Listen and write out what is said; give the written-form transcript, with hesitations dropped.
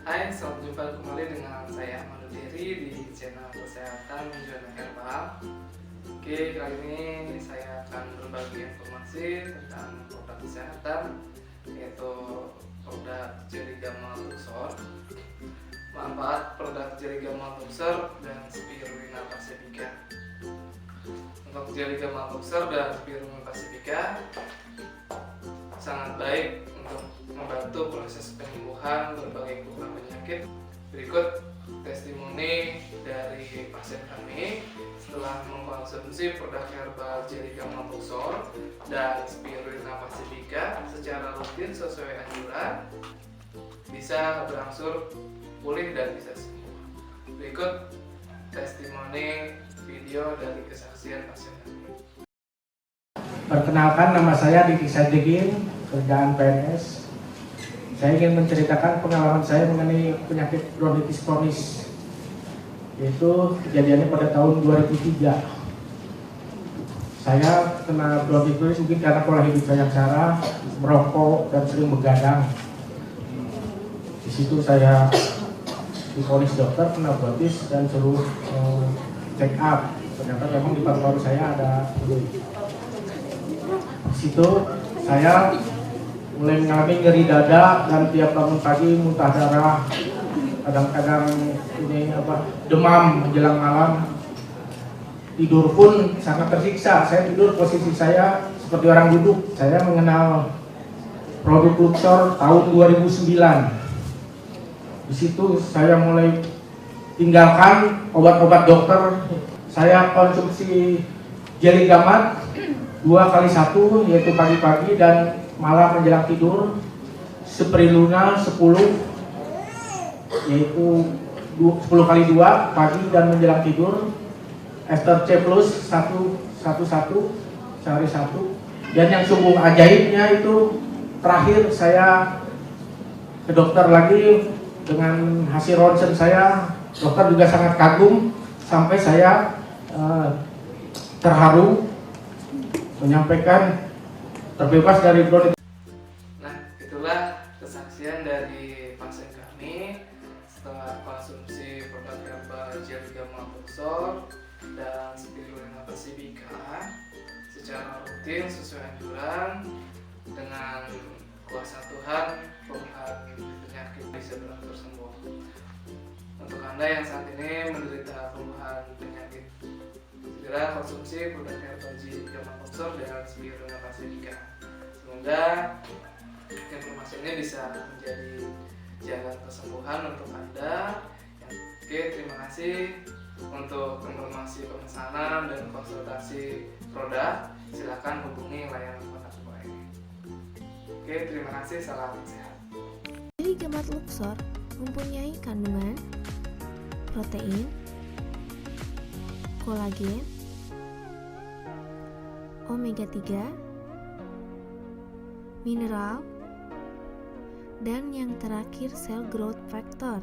Hai, selamat jumpa kembali dengan saya Manu Diri di channel Kesehatan Zona Herbal. Oke, kali ini saya akan berbagi informasi tentang produk kesehatan, yaitu produk Jelly Gamal Luxor. Manfaat produk Jelly Gamal Luxor dan Spirulina Pacifica. Untuk Jelly Gamal Luxor dan Spirulina Pacifica sangat baik untuk membantu proses penyembuhan berbagai keluhan penyakit. Berikut testimoni dari pasien kami setelah mengkonsumsi produk herbal Jelly Gamal Luxor dan Spirulina Pacifica secara rutin sesuai anjuran, bisa berangsur pulih dan bisa sembuh. Berikut testimoni video dari kesaksian pasien kami. Perkenalkan, nama saya Diki Sajegin, kerjaan PNS. Saya ingin menceritakan pengalaman saya mengenai penyakit bronkitis kronis, yaitu kejadiannya pada tahun 2003. Saya kena bronkitis kronis mungkin karena pola hidup saya yang salah, merokok dan sering begadang. Di situ saya divonis dokter kena bronkitis dan suruh check up. Ternyata memang di paru-paru saya ada flu. Di situ saya mulai mengalami nyeri dada dan tiap bangun pagi muntah darah, kadang-kadang demam menjelang malam. Tidur pun sangat tersiksa. Saya tidur posisi saya seperti orang duduk. Saya mengenal produk Luxor tahun 2009. Di situ saya mulai tinggalkan obat-obat dokter. Saya konsumsi Jelly Gamal 2x1, yaitu pagi-pagi dan malam menjelang tidur. Spirulina 10, yaitu 10x2 pagi dan menjelang tidur. Ester C plus 1 sehari 1. Dan yang sungguh ajaibnya itu terakhir saya ke dokter lagi dengan hasil ronsen saya. Dokter juga sangat kagum sampai saya terharu menyampaikan terbebas dari bronkitis. Nah, itulah kesaksian dari pasien kami setelah konsumsi produk herbal Jelly Gamal Luxor dan Spirulina Pacifica secara rutin sesuai anjuran. Dengan kuasa Tuhan, keluhan penyakit bisa berangsur sembuh. Untuk Anda yang saat ini menderita keluhan penyakit, segera konsumsi produk herbal Jelly Gamal Luxor dan Spirulina Pacifica. Semoga informasi ini bisa menjadi jalan kesembuhan untuk Anda. Oke, terima kasih. Untuk informasi pemesanan dan konsultasi produk, silakan hubungi layanan kontak bawah ini. Oke, terima kasih. Salam sehat. Jelly Gamal Luxor mempunyai kandungan protein, kolagen, omega 3, mineral, dan yang terakhir sel growth factor.